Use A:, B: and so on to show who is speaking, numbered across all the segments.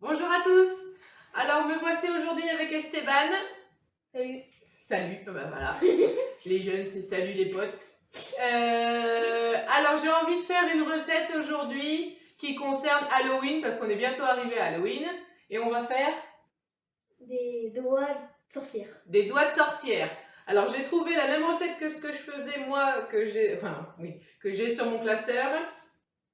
A: Bonjour à tous. Alors me voici aujourd'hui avec Esteban.
B: Salut.
A: Salut, ben voilà. Les jeunes, c'est salut les potes. Alors j'ai envie de faire une recette aujourd'hui qui concerne Halloween parce qu'on est bientôt arrivé à Halloween et on va faire
B: des doigts de sorcière.
A: Des doigts de sorcière. Alors j'ai trouvé la même recette que ce que je faisais moi, que j'ai sur mon classeur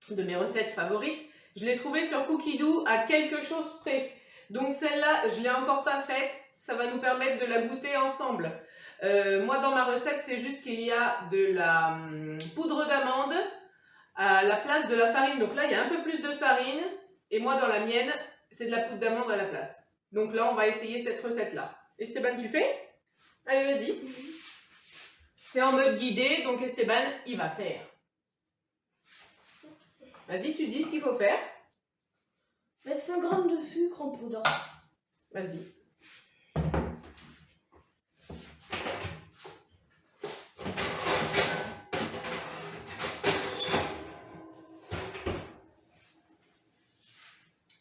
A: de mes recettes favorites. Je l'ai trouvée sur Cookidoo à quelque chose près. Donc celle-là, je ne l'ai encore pas faite. Ça va nous permettre de la goûter ensemble. Moi, dans ma recette, c'est juste qu'il y a de la poudre d'amande à la place de la farine. Donc là, il y a un peu plus de farine. Et moi, dans la mienne, c'est de la poudre d'amande à la place. Donc là, on va essayer cette recette-là. Esteban, tu fais? Allez, vas-y. C'est en mode guidé, donc Esteban, il va faire. Vas-y, tu dis ce qu'il faut faire.
B: Mettre 5 g de sucre en poudre.
A: Vas-y.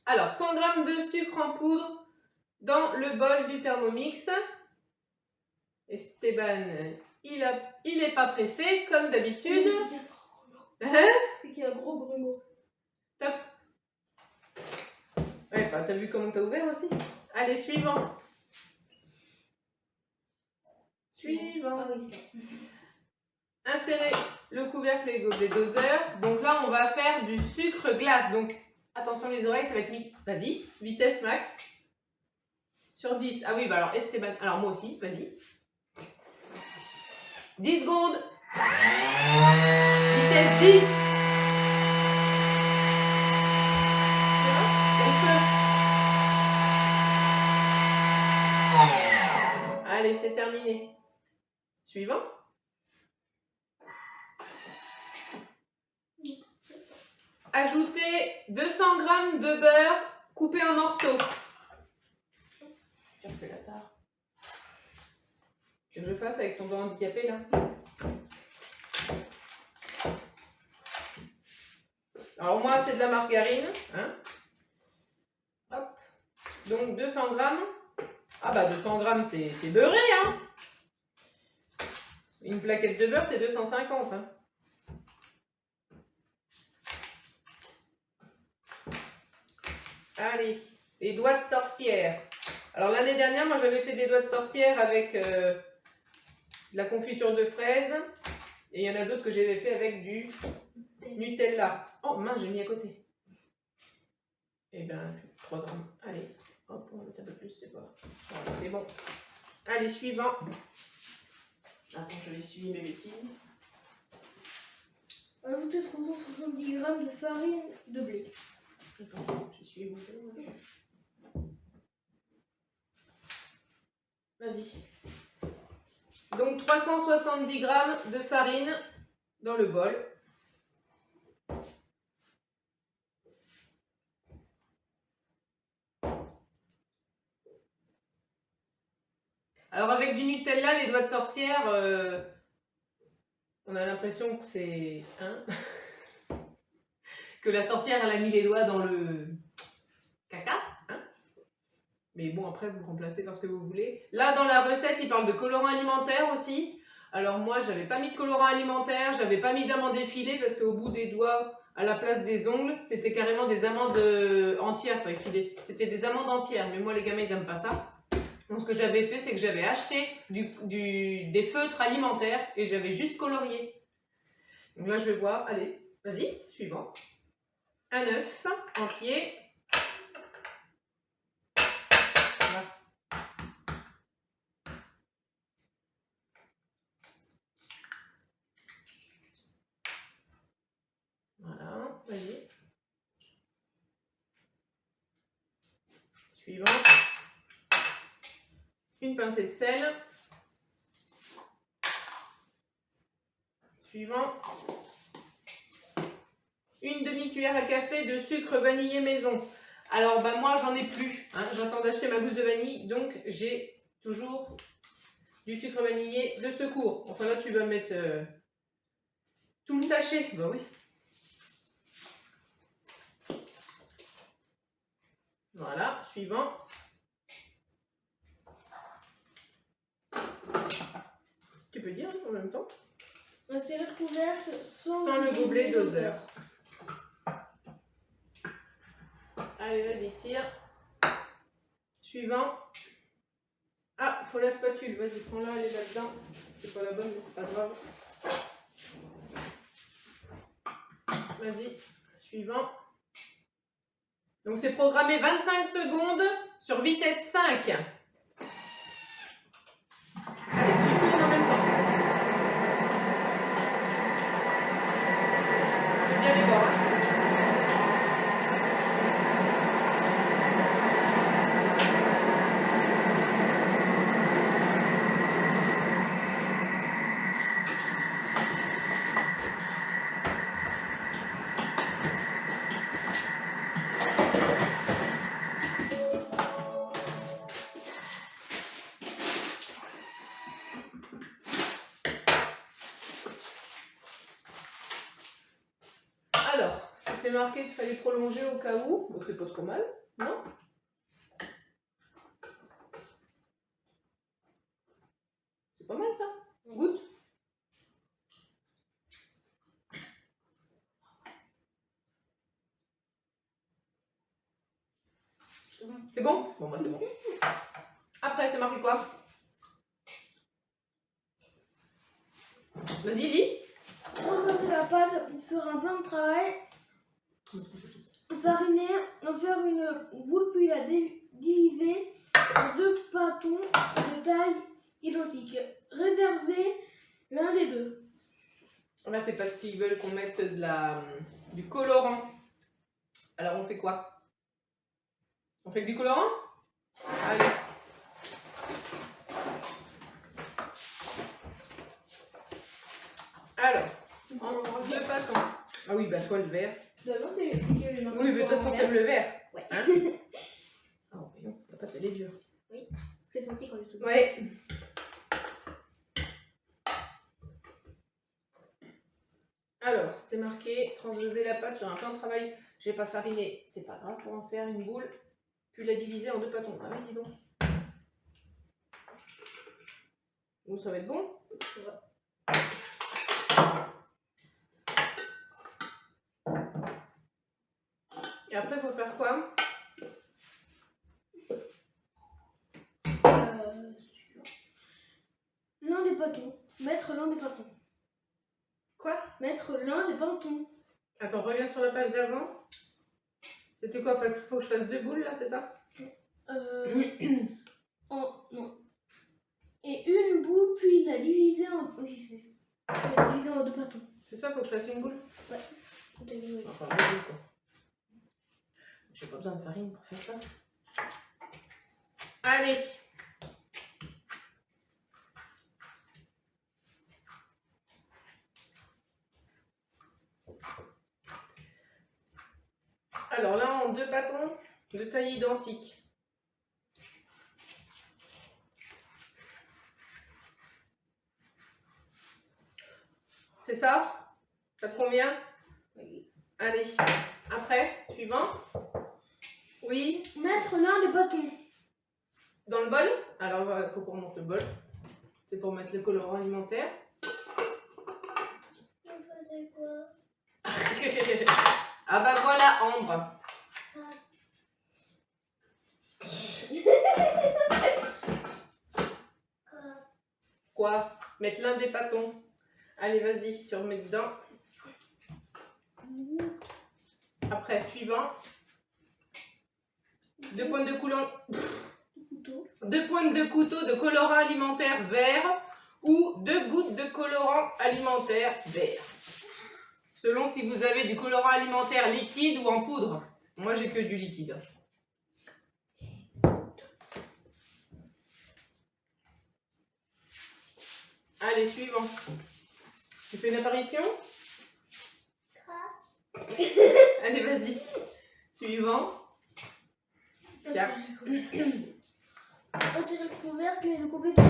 A: Alors, 100 g de sucre en poudre dans le bol du Thermomix. Esteban, il n'est pas pressé, comme d'habitude.
B: C'est qu'il y a un gros grumeau.
A: Top. Ouais, enfin, t'as vu comment t'as ouvert aussi? Allez, suivant. Suivant.
B: Ah oui,
A: Insérez le couvercle et les doseurs. Donc là, on va faire du sucre glace. Donc, attention les oreilles, ça va être mis. Vas-y, vitesse max. Sur 10. Ah oui, bah alors Esteban. Alors moi aussi, vas-y. 10 secondes. Vitesse 10. Allez, c'est terminé. Suivant. Ajoutez 200 g de beurre coupé en morceaux. Tu refais la tare. Que je fasse avec ton doigt handicapé là. Alors moi c'est de la margarine. Hein. Hop. Donc 200 g. Ah bah 200 g c'est beurré hein. Une plaquette de beurre c'est 250 hein. Allez, les doigts de sorcière. Alors l'année dernière, moi j'avais fait des doigts de sorcière avec de la confiture de fraises. Et il y en a d'autres que j'avais fait avec du Nutella. Oh mince, j'ai mis à côté. Eh ben, 3 grammes. Allez, hop, on va mettre un peu plus, c'est pas. Voilà, c'est bon. Allez, suivant. Attends, je vais suivre mes bêtises.
B: Ajoutez 370 g de farine de blé.
A: Attends, je suis émoutée. Vas-y. Donc 370 g de farine dans le bol. Alors avec du Nutella, les doigts de sorcière, on a l'impression que c'est... Hein que la sorcière, elle a mis les doigts dans le caca. Hein. Mais bon, après, vous remplacez par ce que vous voulez. Là, dans la recette, il parle de colorant alimentaire aussi. Alors moi, j'avais pas mis de colorant alimentaire, j'avais pas mis d'amandes effilées parce qu'au bout des doigts, à la place des ongles, c'était carrément des amandes entières, pas effilées. C'était des amandes entières, mais moi, les gamins, ils aiment pas ça. Donc ce que j'avais fait, c'est que j'avais acheté des feutres alimentaires et j'avais juste colorié. Donc là, je vais voir. Allez, vas-y, suivant. Un œuf entier. Voilà, vas-y. Suivant. Une pincée de sel. Suivant. Une demi-cuillère à café de sucre vanillé maison. Alors, bah, moi, j'en ai plus. Hein. J'attends d'acheter ma gousse de vanille. Donc, j'ai toujours du sucre vanillé de secours. Enfin, là, tu vas mettre tout le sachet. Bah oui. Voilà, suivant. Tu peux dire en même temps.
B: Insérer le couvercle
A: Sans le gobelet doseur. Allez, vas-y, tire. Suivant. Ah, faut la spatule. Vas-y, prends-la, elle est là-dedans. C'est pas la bonne, mais c'est pas grave. Vas-y, suivant. Donc c'est programmé 25 secondes sur vitesse 5. Allez, tu tournes en même temps. Fais bien les bords, hein. Alors, c'était marqué qu'il fallait prolonger au cas où. Bon, c'est pas trop mal, non? C'est pas mal ça. On goûte. C'est bon? Bon, bah c'est bon. Après, c'est marqué quoi? Vas-y, lis.
B: Transvaser la pâte sur un plan de travail. Fariner, en faire une boule puis la diviser en 2 bâtons de taille identique. Réserver l'un des deux.
A: Là, c'est parce qu'ils veulent qu'on mette du colorant. Alors, on fait quoi? On fait que du colorant? Allez. Alors, en 2 bâtons. Ah oui, bah toi, le vert.
B: D'abord, c'est
A: Oui, mais de toute façon, t'aimes le vert.
B: Ouais.
A: Hein? Oh, mais non, la pâte, elle est dure.
B: Oui, je l'ai senti quand j'ai tout.
A: Ouais. Alors, c'était marqué transvaser la pâte sur un plan de travail. J'ai pas fariné, c'est pas grave, pour en faire une boule, puis la diviser en 2 bâtons. Ah oui, dis donc. Donc ça va être bon.
B: Ça va.
A: Et après, il faut faire quoi?
B: L'un des bâtons. Mettre l'un des bâtons.
A: Quoi?
B: Mettre l'un des bâtons.
A: Attends, reviens sur la page d'avant. C'était quoi? Faut que je fasse 2 boules là, c'est ça?
B: Non. Et une boule, puis la diviser en... Oui, c'est... La diviser en 2 bâtons.
A: C'est ça, faut que je fasse une boule?
B: Ouais. T'as vu, oui.
A: Enfin, 2 boules quoi. J'ai pas besoin de farine pour faire ça. Allez! Alors là, en 2 bâtons de taille identique. C'est ça? Ça te convient?
B: Oui.
A: Allez. Après, suivant. Oui.
B: Mettre l'un des bâtons.
A: Dans le bol. Alors, il faut qu'on remonte le bol. C'est pour mettre le colorant alimentaire. Ah bah voilà, Ambre. Quoi? Mettre l'un des bâtons. Allez, vas-y, tu remets dedans. Après, suivant. 2 pointes de coulon. 2 pointes de couteau de colorant alimentaire vert ou 2 gouttes de colorant alimentaire vert. Selon si vous avez du colorant alimentaire liquide ou en poudre. Moi, j'ai que du liquide. Allez, suivant. Tu fais une apparition? Allez, vas-y. Suivant. Tiens.
B: Retirer le couvercle et le complet de...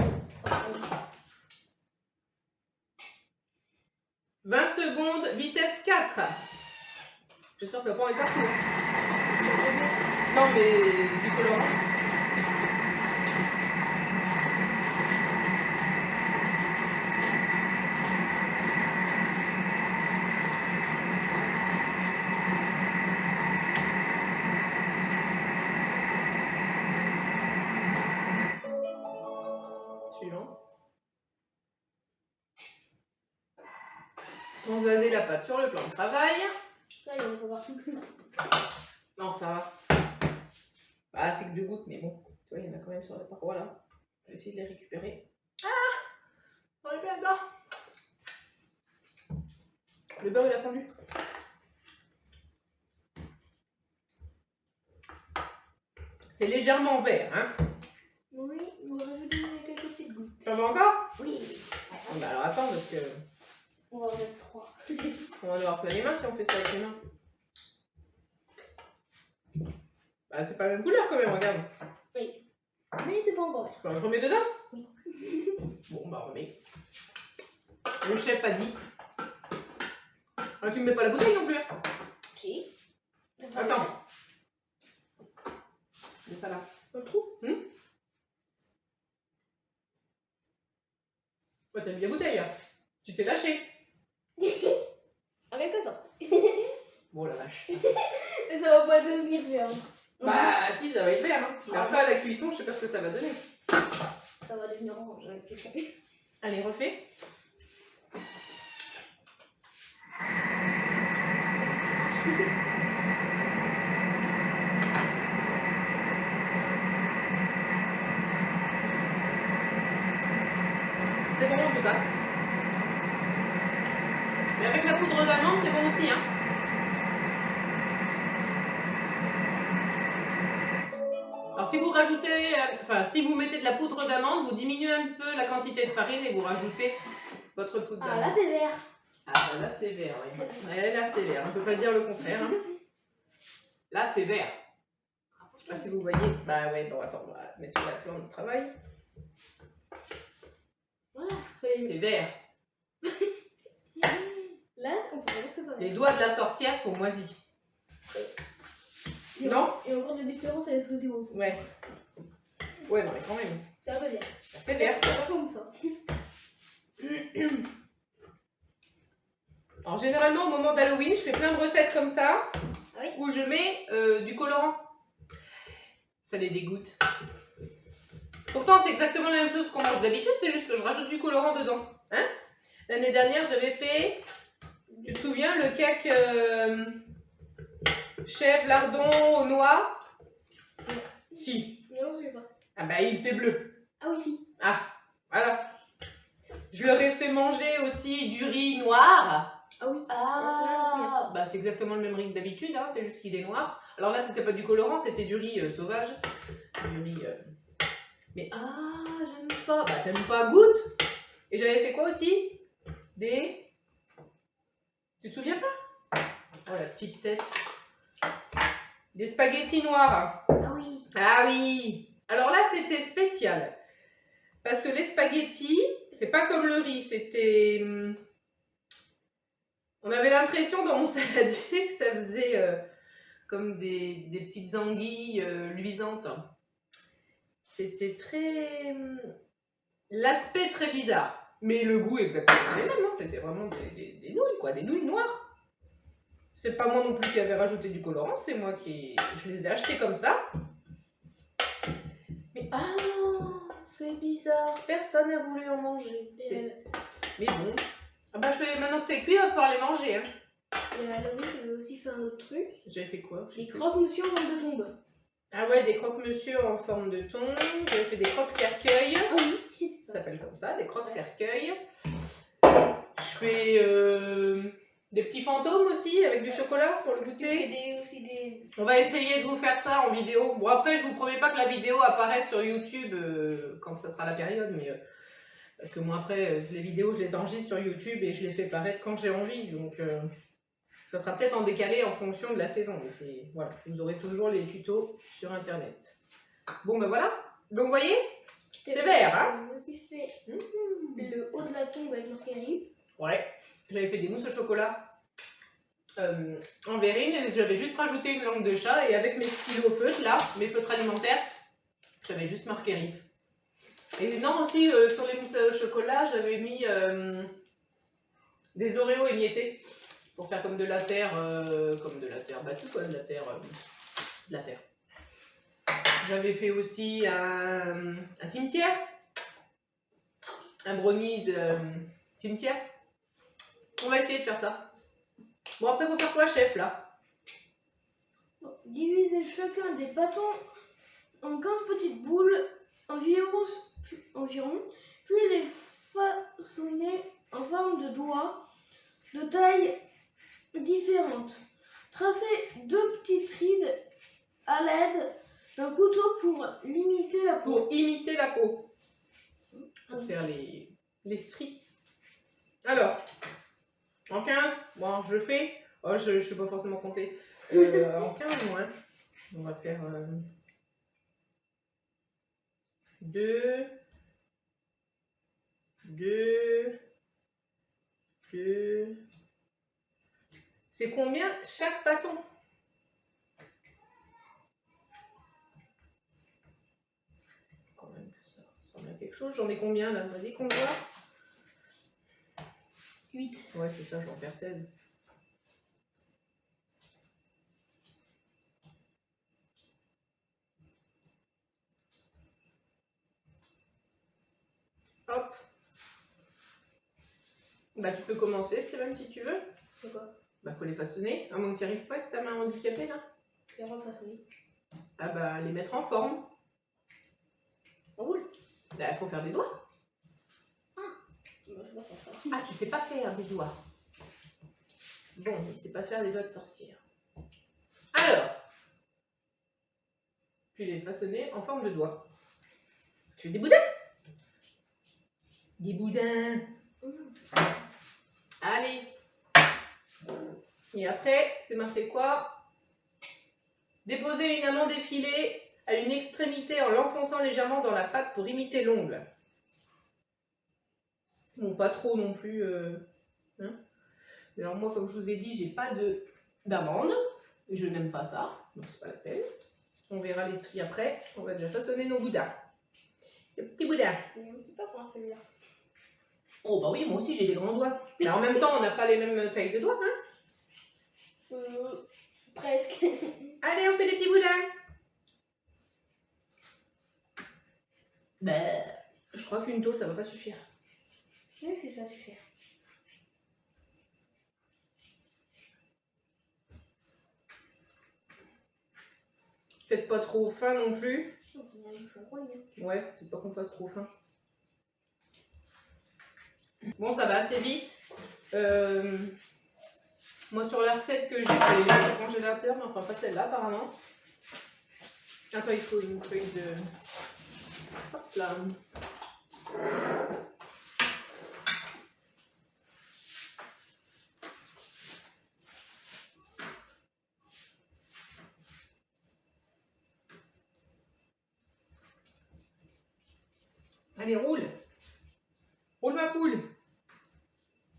A: 20 secondes, vitesse 4. J'espère que ça va pas en être partout. Non, mais du colorant. Suivant. Transvaser la pâte sur le plan de travail.
B: Ça, il y en a pas partout.
A: Non, ça va. Bah, c'est que 2 gouttes, mais bon. Tu vois, il y en a quand même sur la paroi là. Je vais essayer de les récupérer. Ah, on est plein de beurre. Le beurre, il a fondu. C'est légèrement vert, hein.
B: Oui, on va rajouter quelques petites gouttes.
A: Ça va encore?
B: Oui.
A: Bah alors attends, parce que
B: On va en mettre 3.
A: on va en avoir plein les mains si on fait ça avec les mains. Bah, c'est pas la même couleur quand même, regarde.
B: Oui. Mais c'est pas encore vert.
A: Bon, je remets dedans?
B: Oui.
A: Bon, bah, remets. Le chef a dit. Ah, tu me mets pas la bouteille non plus? Hein.
B: Si.
A: Attends. Mets ça là.
B: Un trou.
A: Ouais, t'as mis la bouteille là. Tu t'es lâché.
B: En quelque sorte.
A: Bon, la vache.
B: Et ça va pas devenir vert.
A: Bah, si, ça va être vert. Hein. Mais après, à la cuisson, je sais pas ce que ça va donner.
B: Ça va devenir orange avec le chien.
A: Allez, refais. C'est bon en tout cas. Mais avec la poudre d'amande, c'est bon aussi. Hein. Alors si vous rajoutez, si vous mettez de la poudre d'amande, vous diminuez un peu la quantité de farine et vous rajoutez votre poudre d'amande.
B: Ah là c'est vert.
A: Ah bah là c'est vert, oui. Ouais, là c'est vert, on peut pas dire le contraire. Hein. Là c'est vert. Je sais pas si vous voyez. Bah ouais, bon attends, on va mettre sur la plante de travail.
B: Voilà.
A: C'est vert.
B: Là, on peut voir que ça va.
A: Les doigts de la sorcière sont moisis. Non.
B: Et encore de différence avec ce que vous.
A: Ouais. Ouais, non mais quand même.
B: C'est un peu vert.
A: C'est vert.
B: C'est pas comme ça.
A: Alors généralement au moment d'Halloween, je fais plein de recettes comme ça,
B: Ah oui.
A: où je mets du colorant. Ça les dégoûte. Pourtant c'est exactement la même chose qu'on mange d'habitude, c'est juste que je rajoute du colorant dedans. Hein? L'année dernière j'avais fait, tu te souviens, le cake chèvre, lardon, noix? Si.
B: Non, je sais pas.
A: Ah bah il était bleu.
B: Ah oui, si.
A: Ah, voilà. Je leur ai fait manger aussi du riz noir.
B: Ah oui.
A: Ah, bah c'est exactement le même riz que d'habitude, hein, c'est juste qu'il est noir. Alors là, c'était pas du colorant, c'était du riz sauvage. Du riz. Mais ah, j'aime pas. Bah t'aimes pas, goûte. Et j'avais fait quoi aussi? Des. Tu te souviens pas? Oh la petite tête. Des spaghettis noirs.
B: Ah oui.
A: Ah oui. Alors là, c'était spécial. Parce que les spaghettis, c'est pas comme le riz, c'était. On avait l'impression dans mon saladier que ça faisait comme des petites anguilles luisantes. C'était très. L'aspect très bizarre. Mais le goût exactement le même, hein. C'était vraiment des nouilles, quoi, des nouilles noires. C'est pas moi non plus qui avais rajouté du colorant, c'est moi qui. Je les ai achetés comme ça. Mais ah, c'est bizarre, personne n'a voulu en manger. Mais bon. Ah bah maintenant que c'est cuit, il va falloir les manger. Hein.
B: Et à Halloween, j'avais aussi fait un autre truc.
A: J'avais fait quoi?
B: Des croque-monsieur en forme de tombe.
A: Ah ouais, des croque-monsieur en forme de thon. J'avais fait des croque-cercueils.
B: Ah oui,
A: Ça s'appelle comme ça, des croque-cercueils. Je fais des petits fantômes aussi avec du chocolat pour le goûter. On va essayer de vous faire ça en vidéo. Bon après, je vous promets pas que la vidéo apparaisse sur YouTube quand ça sera la période, mais parce que moi après, les vidéos, je les enregistre sur YouTube et je les fais paraître quand j'ai envie. Donc ça sera peut-être en décalé en fonction de la saison, mais c'est voilà, vous aurez toujours les tutos sur internet. Bon ben voilà. Donc vous voyez, c'est vert, hein.
B: J'ai aussi fait le haut de la tombe avec marqué Harry.
A: Ouais. J'avais fait des mousses au chocolat en verrine et j'avais juste rajouté une langue de chat et avec mes stylos feutres là, mes feutres alimentaires, j'avais juste marqué RIP. Et non aussi sur les mousses au chocolat j'avais mis des Oreos émiettés pour faire comme de la terre battue quoi, de la terre. J'avais fait aussi un cimetière, un brownies cimetière. On va essayer de faire ça. Bon après faut faire quoi chef là?
B: Divisez chacun des bâtons en 15 petites boules environ, puis les façonner en forme de doigts de taille différente. Tracez 2 petites rides à l'aide d'un couteau pour limiter la peau.
A: Pour imiter la peau. Pour faire les stries. Alors, en 15, bon je fais, oh je ne sais pas forcément compter, en 15 moins, on va faire 2, 2, 2. C'est combien chaque bâton? Quand même que ça ressemble à quelque chose. J'en ai combien là? Vas-y, qu'on voit.
B: 8.
A: Ouais, c'est ça, je vais en faire 16. Hop. Bah, tu peux commencer, Steven, si tu veux.
B: Pourquoi?
A: Bah, faut les façonner. À moins que tu n'y arrives pas avec ta main handicapée, là.
B: Les refaçonner.
A: Ah, bah, les mettre en forme.
B: En boule.
A: Bah, faut faire des doigts.
B: Bah, je vais pas faire ça.
A: Ah, tu sais pas faire des doigts. Bon, il sait pas faire des doigts de sorcière. Alors, tu les façonner en forme de doigts. Tu fais des boudins? Des boudins. Allez. Et après, c'est marqué quoi? Déposer une amande effilée à une extrémité en l'enfonçant légèrement dans la pâte pour imiter l'ongle. Bon, pas trop non plus. Hein. Alors moi, comme je vous ai dit, j'ai pas d'amande. Je n'aime pas ça, donc c'est pas la peine. On verra les stries après. On va déjà façonner nos boudins. Les petits boudins.
B: Il est un petit peu grand celui-là.
A: Oh bah oui, moi aussi j'ai des grands doigts. Mais en même temps, on n'a pas les mêmes tailles de doigts, hein?
B: Presque.
A: Allez, on fait des petits boudins. Ben, je crois qu'une taux, ça va pas suffire.
B: Oui, c'est ça suffire.
A: Peut-être pas trop fin non plus.
B: Ouais.
A: Ouais, faut peut-être pas qu'on fasse trop fin. Bon, ça va assez vite. Moi, sur la recette que j'ai, je vais les mettre au congélateur, mais enfin pas celle-là apparemment. Attends, il faut une feuille de... Hop là. Allez, roule. Roule ma poule.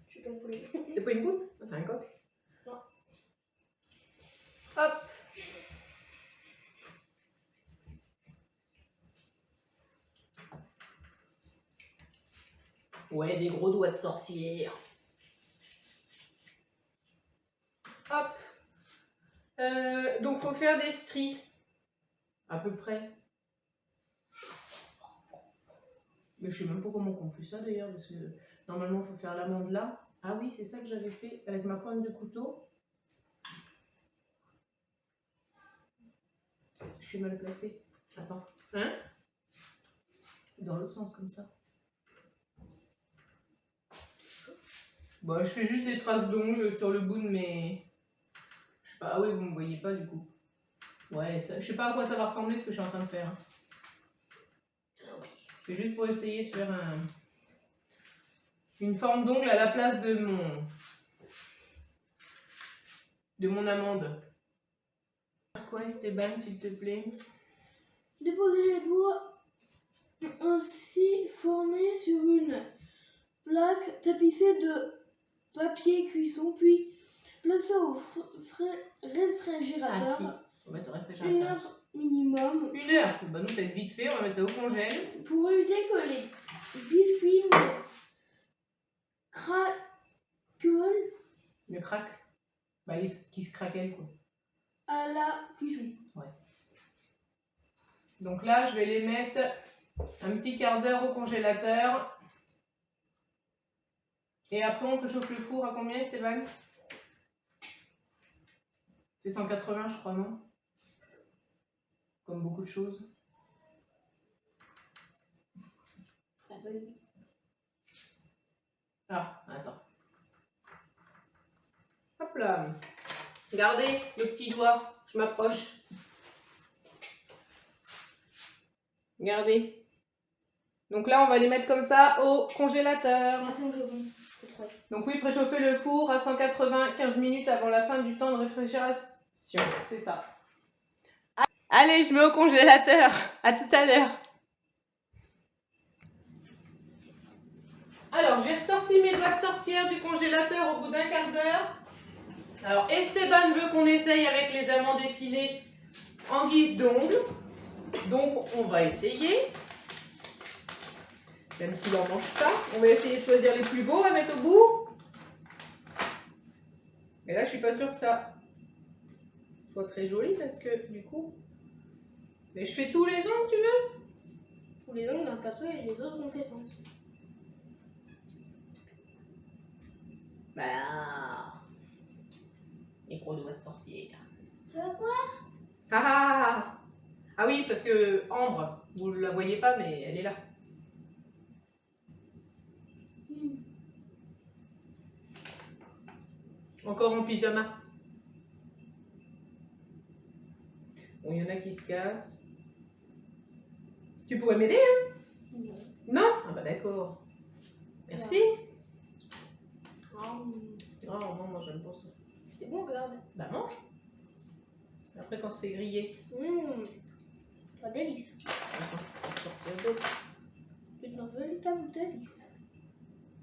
B: Je suis pas poulée.
A: T'es pas une poule? T'as un coq?
B: Non.
A: Hop. Ouais, des gros doigts de sorcière. Hop. Donc, faut faire des stries. À peu près. Mais je sais même pas comment on fait ça d'ailleurs, parce que normalement, il faut faire l'amande là. Ah oui, c'est ça que j'avais fait avec ma pointe de couteau. Je suis mal placée. Attends. Hein? Dans l'autre sens, comme ça. Bah, je fais juste des traces d'ongles sur le bout de mes... Je sais pas, ah oui, vous me voyez pas du coup. Ouais, ça, je sais pas à quoi ça va ressembler ce que je suis en train de faire. C'est juste pour essayer de faire une forme d'ongle à la place de mon amande. Faire quoi, Esteban, s'il te plaît?
B: Déposez les doigts ainsi formés sur une plaque tapissée de papier cuisson, puis Placez au réfrigérateur.
A: Faut mettre au
B: 1
A: réfrigérateur.
B: heure minimum.
A: 1 heure. Bah nous ça va être vite fait, on va mettre ça au congèle.
B: Pour éviter que les biscuits ne craquent.
A: Le crack. Bah qui se craquelle quoi.
B: À la cuisson.
A: Donc là je vais les mettre un petit quart d'heure au congélateur. Et après on peut chauffer le four à combien Esteban? C'est 180 je crois, non? Comme beaucoup de choses. Ah, attends. Hop là. Regardez le petit doigt, je m'approche. Regardez. Donc là, on va les mettre comme ça au congélateur. Donc oui, préchauffer le four à 195 minutes avant la fin du temps de réfrigération. C'est ça. Allez, je mets au congélateur. À tout à l'heure. Alors, j'ai ressorti mes doigts de sorcière du congélateur au bout d'un quart d'heure. Alors, Esteban veut qu'on essaye avec les amandes effilées en guise d'ongles. Donc, on va essayer. Même s'il n'en mange pas. On va essayer de choisir les plus beaux à mettre au bout. Et là, je suis pas sûre que ça soit très joli parce que, du coup... Mais je fais tous les ongles, tu veux?
B: Tous les ongles d'un plateau et les autres on fait sans.
A: Bah... Les gros doigts de sorcière.
B: Tu vas voir?
A: Ah oui, parce que Ambre, vous ne la voyez pas, mais elle est là. Encore en pyjama. Bon, il y en a qui se cassent. Tu pourrais m'aider, hein?
B: Non.
A: Non? Ah bah d'accord. Merci.
B: Ah,
A: Oh non, moi j'aime pas ça.
B: c'est bon, regarde.
A: Bah mange. Après quand c'est grillé.
B: Un délice.
A: Attends, je vais sortir d'autres.
B: C'est un véritable délice.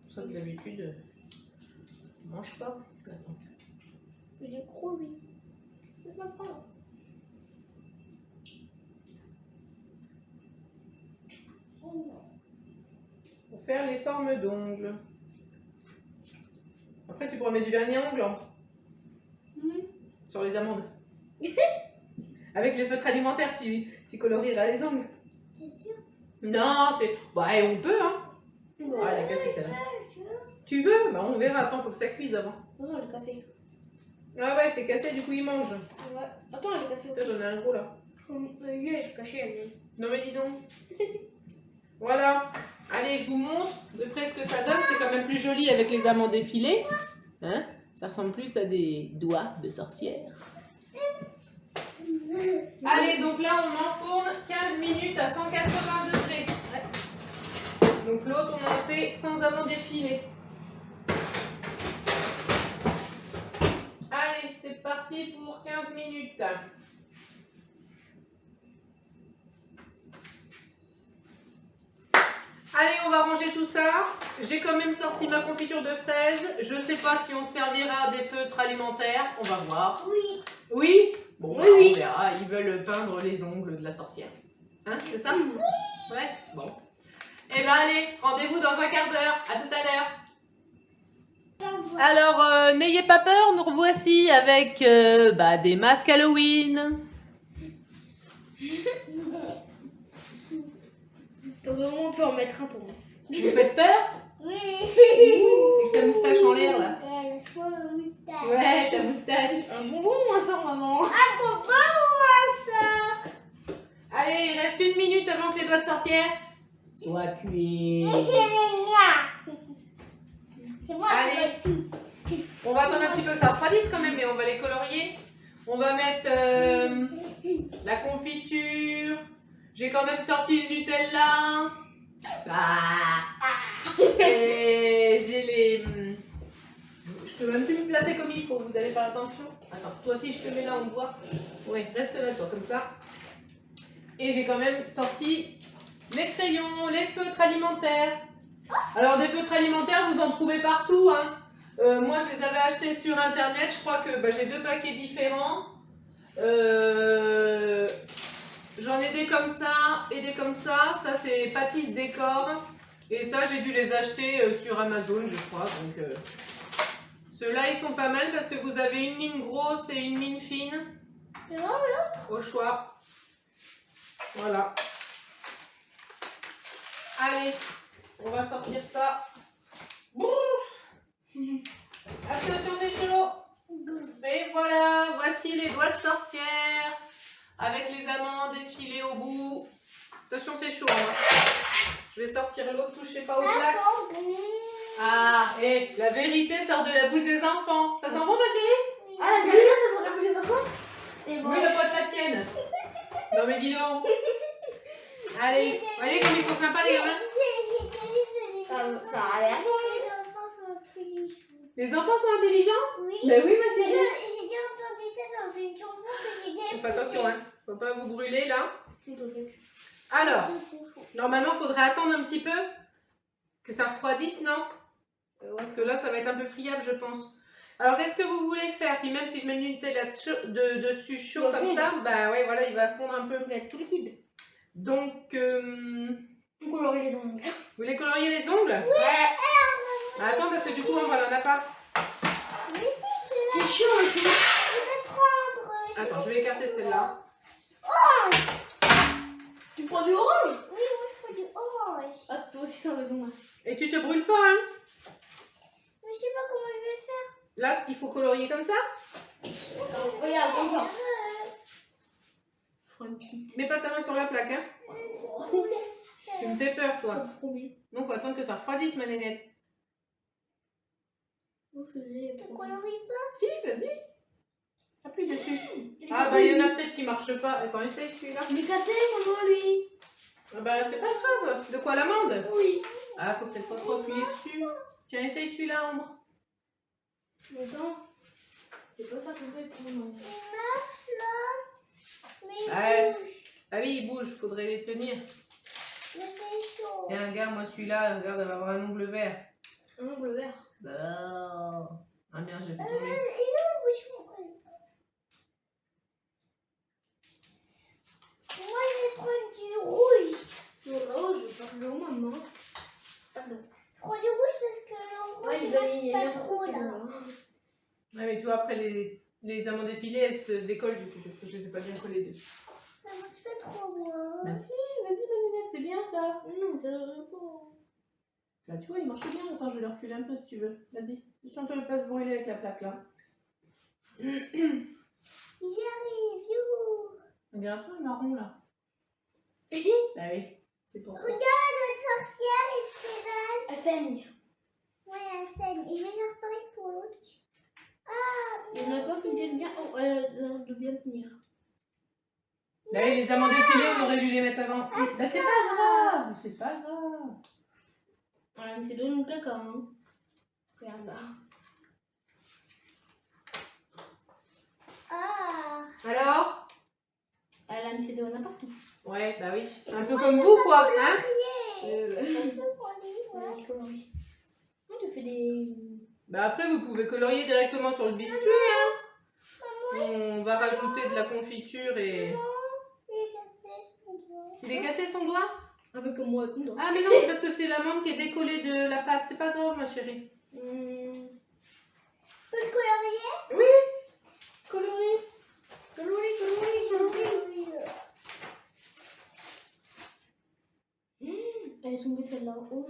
A: Pour ça que d'habitude, on mange pas. Attends.
B: Il est gros, lui. C'est sympa.
A: Pour faire les formes d'ongles. Après, tu pourras mettre du vernis à ongles sur les amandes. Avec les feutres alimentaires, tu colorieras les ongles.
B: C'est sûr?
A: Non, c'est... Bah, on peut, hein. Ah, elle a cassé celle-là. Tu veux? Bah, on verra. Attends, faut que ça cuise avant.
B: Non, elle est cassée.
A: Ah ouais, c'est cassé, du coup, il mange.
B: Ouais. Attends, elle est cassée.
A: Putain, j'en ai un gros, là.
B: Elle est cachée, elle est.
A: Non, mais dis donc. Voilà. Allez, je vous montre de près ce que ça donne. C'est quand même plus joli avec les amandes effilées. Hein? Ça ressemble plus à des doigts de sorcière. Allez, donc là, on enfourne 15 minutes à 180 degrés. Donc l'autre, on en fait sans amandes effilées. Allez, c'est parti pour 15 minutes. Allez, on va ranger tout ça. J'ai quand même sorti ma confiture de fraises. Je ne sais pas si on servira des feutres alimentaires. On va voir.
B: Oui.
A: Oui? Bon, bah,
B: Oui.
A: on verra. Ils veulent peindre les ongles de la sorcière. Hein, c'est ça? Oui. Ouais, bon. Eh ben allez, rendez-vous dans un quart d'heure. À tout à l'heure. Alors, n'ayez pas peur, nous revoici avec des masques Halloween.
B: On peut en mettre un pour moi.
A: Vous faites peur?
B: Oui.
A: Avec ta moustache en l'air là.
B: Laisse-moi la moustache.
A: Ouais, ta moustache.
B: Un bonbon ou un sang, maman?
A: Un bonbon ou un sang? Allez, il reste 1 minute avant que les doigts de sorcière soient cuits.
B: C'est moi
A: Allez, on va attendre un petit peu que ça refroidisse quand même, mais on va les colorier. On va mettre la confiture. J'ai quand même sorti le Nutella. Et j'ai les... Je peux même plus me placer comme il faut, vous allez faire attention. Attends, toi aussi je te mets là, on voit. Ouais, reste là toi, comme ça. Et j'ai quand même sorti les crayons, les feutres alimentaires. Alors des feutres alimentaires, vous en trouvez partout, hein. Moi je les avais acheté sur internet. Je crois que j'ai 2 paquets différents. J'en ai des comme ça et des comme ça. Ça, c'est Pâtisse Décor. Et ça, j'ai dû les acheter sur Amazon, je crois. Donc, ceux-là, ils sont pas mal parce que vous avez une mine grosse et une mine fine. Au choix. Voilà. Allez, on va sortir ça. Attention, c'est chaud. Et voilà, voici les doigts de sorcière avec les amandes effilées au bout. Attention, c'est chaud. Hein. Je vais sortir l'autre, touchez pas au plat. Ah, et la vérité sort de la bouche des enfants. Ça sent bon, ma chérie?
B: Ah, la vérité, ça sort de la bouche des enfants? C'est bon.
A: Oui, la pote la tienne. Non, mais dis donc. Allez, voyez comme ils sont sympas, les gamins?
B: Ça a l'air bon.
A: Les enfants sont intelligents?
C: Oui.
A: Ben oui, ma chérie.
C: J'ai déjà entendu ça dans une chanson que j'ai déjà
A: Faites attention, hein. Faut pas vous brûler, là.
B: Tout au fait.
A: Alors, normalement, il faudrait attendre un petit peu que ça refroidisse, non? Parce que là, ça va être un peu friable, je pense. Alors, qu'est-ce que vous voulez faire? Puis même si je mets le Nutella dessus chaud
B: Il va
A: comme
B: fondre.
A: ça, bah ouais, voilà, il va fondre un peu.
B: Il va être tout liquide.
A: Donc,
B: On colorie les ongles.
A: vous voulez colorier les ongles?
B: Ouais.
A: Bah, attends, parce que du coup, on va en a pas.
C: Mais si, c'est là.
B: C'est chaud aussi.
C: Je vais prendre.
A: Attends, je vais écarter celle-là.
B: Tu prends du orange?
C: Oui, moi je prends du orange.
B: Ah, toi aussi, sans les ongles.
A: Et tu te brûles pas, hein?
C: Mais je sais pas comment je vais faire.
A: Là, il faut colorier comme ça?
B: Regarde, comme ça.
C: Euh,
B: Je ferai une petite.
A: Mets pas ta main sur la plaque, hein? Tu me fais peur, toi.
B: Promis.
A: Donc, faut attendre que ça refroidisse, ma nénette.
B: Non, c'est vrai.
C: Tu colories pas?
A: Si, vas-y. Appuie dessus.
B: Il est
A: Ah,
B: cassé,
A: bah, il y en a
B: lui.
A: peut-être qui marchent pas. Attends, essaye celui-là.
B: Il est cassé, maman, lui.
A: Ah, bah, c'est pas grave. De quoi, l'amande?
B: Oui.
A: Ah, faut peut-être pas trop appuyer dessus. Tiens, essaye celui-là, Ambre.
B: Mais attends. Je peux pas faire comme ça pour maman.
C: Mais
A: Ouais. Ah oui, il bouge, faudrait les tenir.
C: c'est chaud.
A: Tiens, regarde, moi celui-là, regarde, elle va avoir un ongle vert.
B: Un ongle vert.
A: Bah. Ah merde, je l'ai fait tomber.
C: Il est où, bouchon? Moi je vais prendre du rouge.
B: Le rouge, pardon, maman. Pardon.
C: Je prends du rouge parce que le rouge,
B: Ouais,
C: il
B: il va
C: marche
B: y
C: pas
B: avoir
C: trop
B: aussi,
C: là.
B: là.
A: Ouais, mais tu vois, après, les amandes effilées, elles se décollent du coup, parce que je les ai pas bien collées dessus.
C: Ça marche pas trop moi.
A: Bah si, vas-y, ma nénette, c'est bien ça.
B: Non, ça devrait pas.
A: Bah tu vois, il marche bien. Attends, je vais le reculer un peu si tu veux. Vas-y. Attention, tu ne veux pas te brûler avec la plaque là.
C: J'y arrive, youhou.
A: Regarde un peu le marron là. Bah oui, c'est pour ça.
C: Regarde notre sorcière et Stéphane.
B: Elle saigne.
C: Ouais, la scène. Et je vais faire pareil pour l'autre. Ah,
B: Il y en a pas qui me tiennent bien. Oh, elle a l'air de bien tenir.
A: Bah oui, les amandes effilées, on aurait dû les mettre avant. Bah c'est pas grave, c'est pas grave.
B: Ouais, mais c'est de mon caca, hein. Regarde là.
C: ah.
A: Alors?
B: Elle a mis ses doigts n'importe où.
A: Ouais, bah oui. Un peu comme vous quoi, hein?
C: Je peux prendre les
B: Ouais,
C: doigts.
B: je colorie. Moi, tu fais des.
A: Bah après, vous pouvez colorier directement sur le biscuit, hein? On va rajouter de la confiture et...
C: Il est cassé son doigt.
A: Il est cassé son doigt?
B: Un peu comme moi avec mon doigt.
A: Ah mais non, c'est parce que c'est l'amande qui est décollée de la pâte. C'est pas grave, ma chérie.
C: Je peux le colorier?
A: Oui. Colorie.
B: Colorie. Elle est tombée celle-là. Oh,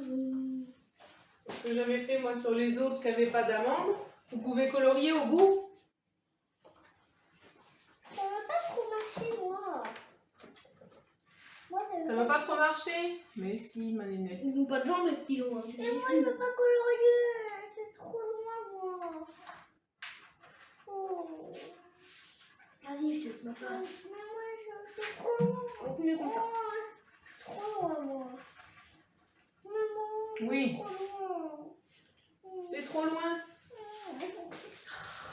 A: Ce que j'avais fait moi sur les autres qui n'avaient pas d'amande. Vous pouvez colorier au bout.
C: Ça va pas trop marcher, moi. Moi, ça
A: Ça
C: veut
A: va pas trop marcher? Mais si, ma nénette.
B: Ils n'ont pas de jambes, les stylos. Hein, tu sais.
C: Mais moi, je peux pas colorier. C'est trop loin, moi. Oh.
B: Vas-y, je te laisse ma
C: Mais
B: place.
C: moi, je suis trop loin.
B: On peut mieux comme ça.
C: Oh, je suis trop loin, moi. Maman, je
A: Oui.
C: suis trop loin.
A: C'est trop loin?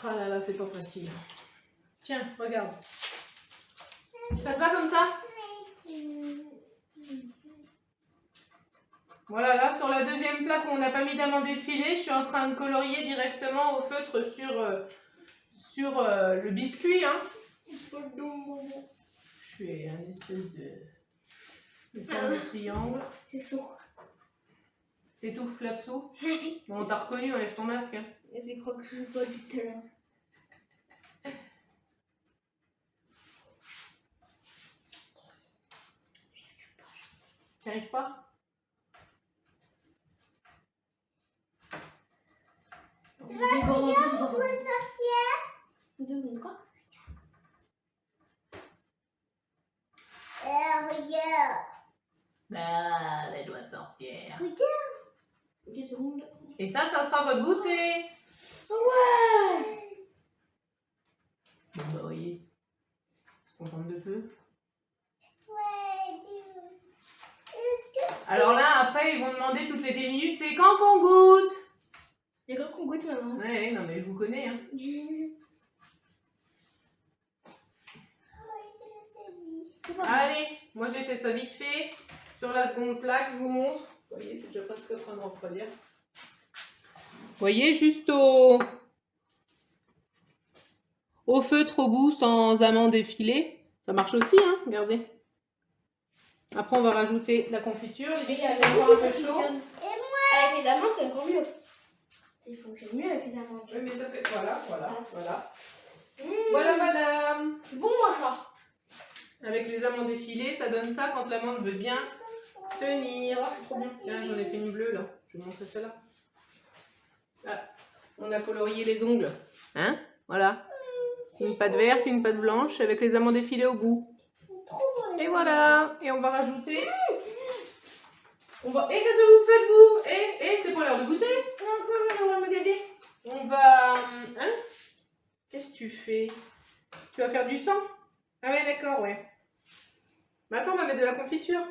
A: Ah là là, c'est pas facile. Tiens, regarde. Faites pas comme ça? Voilà, là, sur la deuxième plaque où on n'a pas mis d'amande effilée, je suis en train de colorier directement au feutre sur le biscuit. Hein. Je fais un espèce de forme de triangle.
B: C'est sourd.
A: T'étouffes là-dessous. Bon, on t'a reconnu, enlève ton masque. Hein.
B: C'est quoi que je ne pas du tout à l'heure.
A: T'y arrives pas?
C: Tu vas regarder toi, sorcière?
B: De quoi?
C: Regarde.
A: Ah, les doigts de sorcière.
C: Regarde.
B: 10 secondes.
A: Et ça sera votre goûter.
B: Ouais!
A: Bon, bah, voyez. On se contente de peu.
C: Ouais, est-ce que...
A: Alors là, après, ils vont demander toutes les 10 minutes, c'est quand qu'on goûte?
B: C'est quoi qu'on goûte, maman?
A: Ouais, non, mais je vous connais. Hein. Allez, moi j'ai fait ça vite fait. Sur la seconde plaque, je vous montre. Vous voyez, c'est déjà presque en train de refroidir. Vous voyez, juste au feutre au bout, sans amande effilée. Ça marche aussi, hein, regardez. Après, on va rajouter la confiture. Les biscuits sont encore un peu chauds.
B: Avec les amandes, c'est encore mieux. Il fonctionne mieux avec les amandes.
A: Oui, mais ça fait... Voilà.
B: Mmh.
A: Voilà.
B: C'est bon, moi, ça.
A: Avec les amandes effilées, ça donne ça quand l'amande veut bien tenir.
B: Oh, c'est trop bien.
A: Tiens, j'en ai fait une bleue, là. Je vais vous montrer celle-là. Là, on a colorié les ongles. Hein? Voilà. Une patte verte, une patte blanche, avec les amandes effilées au bout. Et voilà. Et on va rajouter... Et qu'est-ce que vous faites, vous? C'est pas l'heure de goûter.
B: On va me garder.
A: On va... Hein? Qu'est-ce que tu fais? Tu vas faire du sang? Ah ouais, d'accord, ouais. Mais attends, on va mettre de la confiture.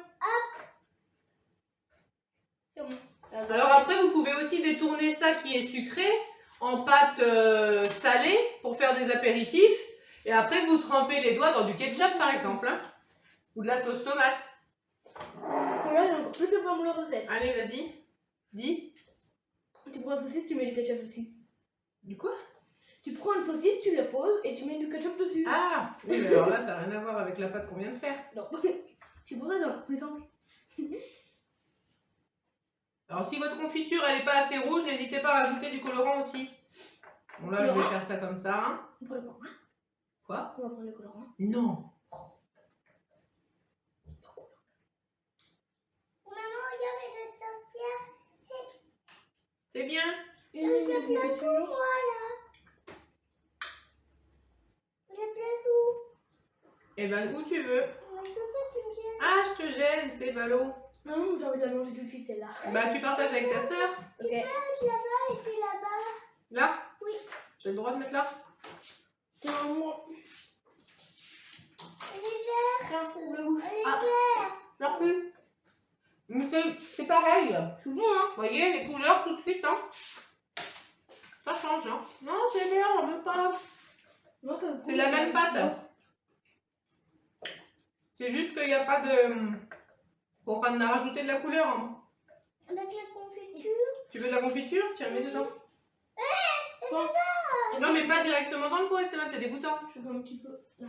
A: Alors après, vous pouvez aussi détourner ça qui est sucré en pâte salée pour faire des apéritifs. Et après, vous trempez les doigts dans du ketchup, par exemple. Hein, ou de la sauce tomate.
B: Là, j'ai encore plus simple comme la recette.
A: Allez, vas-y. Dis.
B: Tu prends une saucisse, tu mets du ketchup aussi.
A: Du quoi?
B: Tu prends une saucisse, tu la poses et tu mets du ketchup dessus.
A: Ah oui, mais alors là, ça n'a rien à voir avec la pâte qu'on vient de faire.
B: Non. C'est pour ça que c'est encore plus simple.
A: Alors si votre confiture elle n'est pas assez rouge, n'hésitez pas à rajouter du colorant aussi. Bon là je vais faire ça comme ça. Hein.
B: On prend le colorant.
A: Quoi?
B: On va prendre le colorant.
A: Non.
C: Maman, regarde mes deux sorcières.
A: C'est bien.
B: Une minute de
C: place
B: confiture.
C: où, moi, là? La place où?
A: Eh ben où tu veux.
C: Mais je peux pas, tu me gênes.
A: Ah je te gêne, c'est ballot.
B: Non, j'ai envie de la manger tout de suite, celle-là.
A: Bah tu partages avec ta soeur.
B: Ok.
C: Je là-bas et tu là-bas.
A: Là?
C: Oui.
A: J'ai le droit de mettre là?
B: Tiens, moi.
C: Elle est verte.
B: Tiens, ouvre la bouche.
C: Elle est
A: Ah.
C: verte.
A: Merci. Mais c'est pareil.
B: C'est bon, hein?
A: Vous voyez les couleurs tout de suite, hein? Ça change, hein? Non, c'est bien, même pas.
B: Non, ça me
A: C'est la même pâte. C'est juste qu'il n'y a pas de... Qu'on va en rajouter de la couleur. Hein.
C: Avec la confiture.
A: Tu veux de la confiture? Tiens, mets dedans.
B: Quoi?
A: Non, mais pas directement dans le pot, Esteban, c'est dégoûtant.
B: Je veux un petit peu. Non.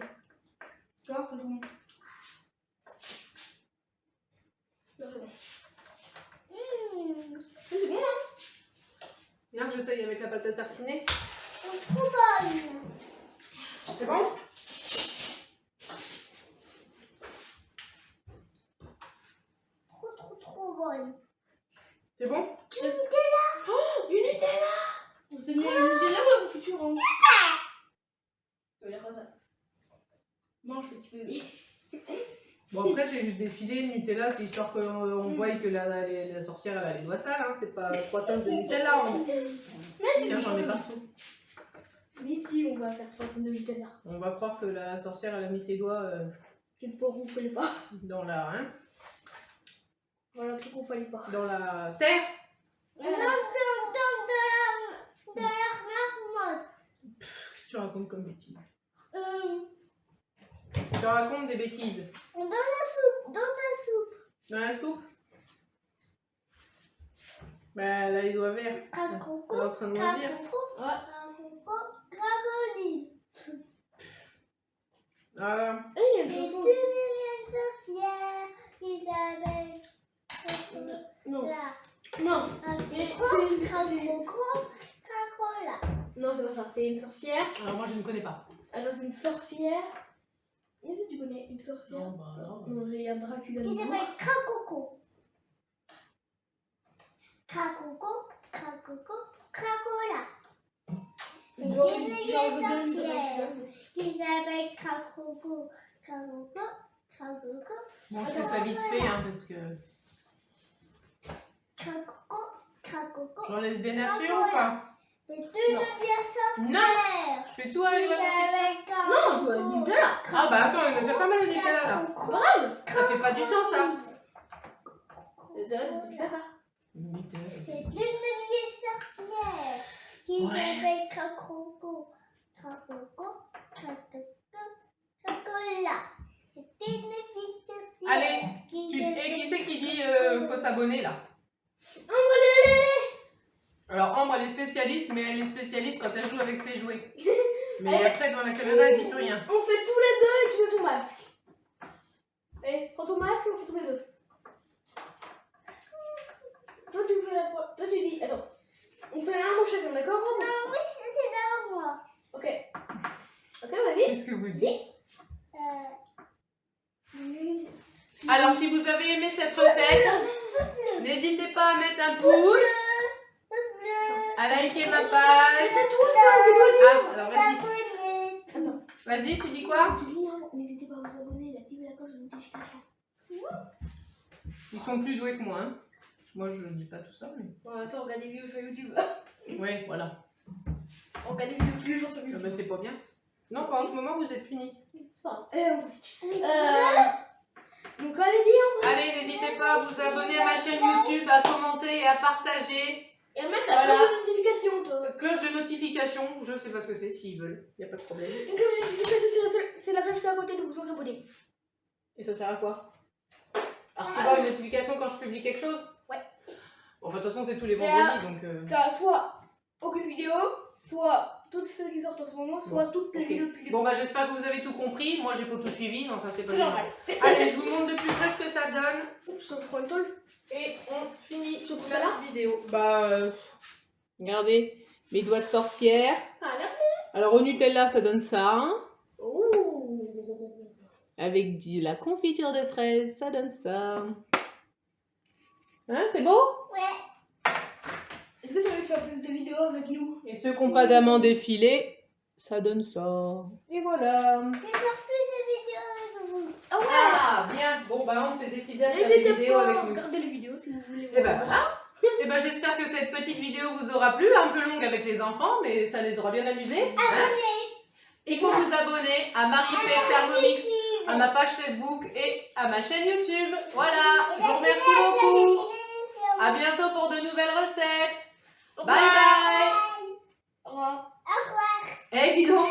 B: D'accord, c'est bon. Non, c'est bon. C'est bon, hein?
A: Viens que j'essaye avec la pâte à tartiner.
C: C'est trop bonne.
A: C'est bon?
C: Trop bonne.
A: C'est bon?
C: Du Nutella.
B: Oh, du Nutella! C'est bien du Nutella ou la confiture, hein? Ça veut dire quoi, ça? Mange, petit bébé.
A: Bon, après, c'est juste des filets de Nutella, c'est histoire qu'on voie que la sorcière, elle a les doigts sales, hein. C'est pas 3 tonnes de Nutella. Hein. Tiens, j'en ai partout.
B: Mais si, on va faire 3 tonnes de Nutella.
A: On va croire que la sorcière, elle a mis ses doigts
B: Quelque part où il fallait pas.
A: dans la... Hein,
B: Voilà un truc qu'on fallait pas.
A: dans la terre.
C: Non, de la marmotte.
A: Qu'est-ce que tu racontes comme bêtises? Tu racontes des bêtises.
C: Dans la soupe. Dans la soupe.
A: Dans la soupe? Bah, elle a les doigts verts. Elle est
C: Cracoco,
A: en train de moisir.
C: cracoco,
B: Ouais.
C: cracoco, cracoline.
A: Voilà.
B: Et il y a une
C: Et
B: chanson
C: tu
B: aussi.
C: es une sorcière, Isabelle.
B: Non.
C: Là.
B: Non.
C: Cracoco, cracoco, cracola.
B: Non, c'est pas ça. C'est une sorcière.
A: Alors, moi, je ne connais pas.
B: Attends, c'est une sorcière. Mais si tu connais une sorcière.
A: Non, bah, non.
B: Non, j'ai un Dracula.
C: Il
B: dedans.
C: s'appelle Cracoco. Cracoco, cracoco, cracola. Et
B: Genre,
C: il
B: genre,
C: y
B: je
C: a
B: donne
C: une
B: une
C: sorcière
B: Dracula.
C: qui s'appelle Cracoco, cracoco, cracoco,
A: Bon, je fais ça vite fait, hein, parce que
C: cracoco, cracoco.
A: j'en laisse des natures ou pas?
C: Et tu deviens sorcière.
A: Je fais tout
C: Qui
A: avec la nature.
C: s'appelle
B: Non, tu vois,
C: Cracoco.
B: Nutella.
A: Ah, bah attends, j'ai pas mal de Nutella là.
B: Grave.
A: Ça fait pas du sens, ça.
B: Nutella, ça fait du caca.
A: Nutella, ça fait-
C: C'est une vieille sorcière qui
A: Ouais.
C: s'appelle Cracoco, cracoco, cracoco, cracola. C'est une vieille sorcière.
A: Allez,
C: qui
A: Et
C: s'appelle
A: qui c'est qui dit faut s'abonner là?
B: Allez.
A: Alors Ambre elle est spécialiste, mais elle est spécialiste quand elle joue avec ses jouets. Mais après devant la caméra elle dit plus rien.
B: On fait tous les deux et tu mets ton masque. Et prends ton masque et on fait tous les deux. Toi tu fais la Toi tu dis. Attends. On fait un mot chacun, d'accord?
C: Ah oui, c'est dans moi.
B: Ok. Ok, vas-y.
A: Qu'est-ce que vous dites?
C: Euh,
A: Alors si vous avez aimé cette recette, n'hésitez pas à mettre un pouce, à liker ma page.
B: C'est tout ça, on doit dire.
A: Ah, alors vas-y.
B: Attends.
A: Vas-y, tu dis quoi?
B: Tu dis, hein, n'hésitez pas à vous abonner et activer la cloche de notification.
A: Ils sont plus doués que moi. Hein. Moi je dis pas tout ça, mais.
B: Bon, attends, on regarde des vidéos sur YouTube.
A: Ouais, voilà.
B: On regarde des vidéos tous les jours sur
A: Ah,
B: YouTube.
A: bah, c'est pas bien. Non, pas en ce moment vous êtes punis.
B: C'est pas grave. On s'en fiche. Donc, allez, dis, hein.
A: Allez, n'hésitez pas à vous abonner à ma chaîne YouTube, à commenter et à partager.
B: Et à mettre la
A: Voilà.
B: cloche de notification, toi.
A: Cloche de notification, je sais pas ce que c'est, s'ils veulent, y a pas de problème.
B: Une cloche de notification, c'est la cloche qui est à côté de vous abonner.
A: Et ça sert à quoi? À recevoir une notification quand je publie quelque chose?
B: Ouais.
A: Bon, enfin, de toute façon, c'est tous les vendredis, donc...
B: T'as soit aucune vidéo, soit toutes celles qui sortent en ce moment, soit toutes les
A: ok.
B: vidéos depuis le
A: Bon, bah, j'espère que vous avez tout compris. Moi, j'ai pas tout suivi, mais enfin, c'est pas
B: C'est
A: grave.
B: normal.
A: Allez, je vous montre de plus près ce que ça donne.
B: Je te prends une tôle.
A: Et on finit
B: Je prends
A: la
B: là.
A: vidéo. Bah, regardez, mes doigts de sorcière.
B: Ah, là.
A: Alors, au Nutella, ça donne ça. Hein.
B: Oh.
A: Avec de la confiture de fraises, ça donne ça. Hein, c'est beau?
C: Ouais.
B: Est-ce que tu as envie de faire plus de vidéos avec nous?
A: Et ceux qui n'ont pas d'amande effilée, ça donne ça. Et voilà.
C: Je vais faire plus de vidéos avec vous.
B: Ah ouais.
A: Ah, bien. Bon, bah, on s'est décidé à faire des
B: N'hésitez
A: vidéos
B: pas
A: avec
B: à
A: nous.
B: regarder les vidéos si vous voulez.
A: Et ben voilà. Et ben j'espère que cette petite vidéo vous aura plu, un peu longue avec les enfants, mais ça les aura bien amusés. Hein. Il faut vous abonner à Marie-Claire Thermomix, à ma page Facebook et à ma chaîne YouTube. Voilà, je vous remercie beaucoup. À bientôt pour de nouvelles recettes. Bye bye.
B: Au revoir.
C: Au revoir.
A: Eh, dis donc.